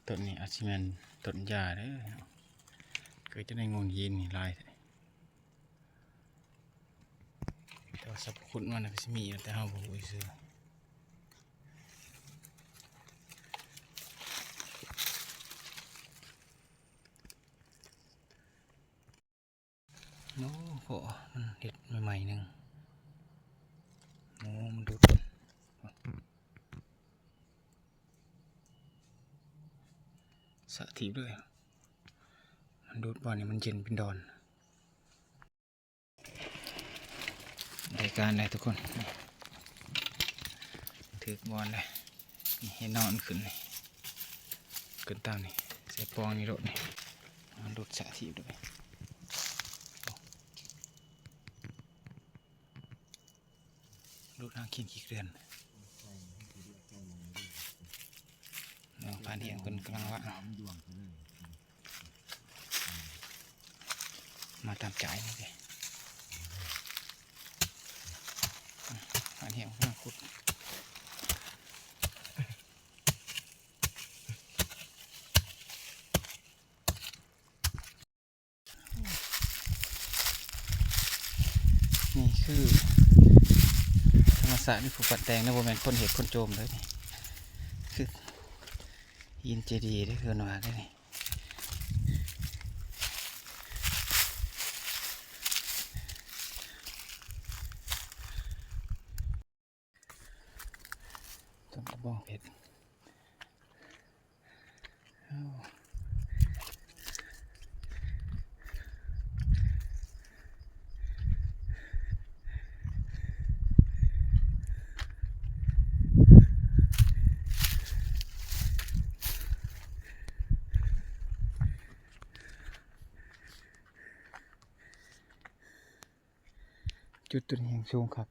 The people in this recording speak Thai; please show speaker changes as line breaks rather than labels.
ต้นนี้อาจจะเป็นต้นหญ้าเด้อเกิดจะได้งวงยีนนี่ลายแต่ว่าสรรพคุณมันก็จะมีแต่เราบ่รู้ซื่อโน้โหมันเห็ดใหม่ๆหนึ่งโอ้มันดูดสะทีด้วยมันดูดบอลเนี่ยมันเย็นเป็นดอนรายการอะไรทุกคนถือบอลเลยนี่ให้นอนขึ้นนี่ขึ้นตามนี่ใส่ปองนี่รถนี่มันดูดสะทีด้วยดูดทางขี้ขี้เรือนเรื่องผ่านเที่ยงคนกำลังวะมาตามจ่ายนี่เลยผ่านเที่ยงกำลังขุดนี่คือธรรมศาสตร์ที่ผูกปัดแดงนะโบแมนคนเห็ดคนโจมเลยนี่คือยินเจดีได้คือหน่อยได้นี่ต้นกระบองเพชรจุดตัวนี้ยังสูงครับ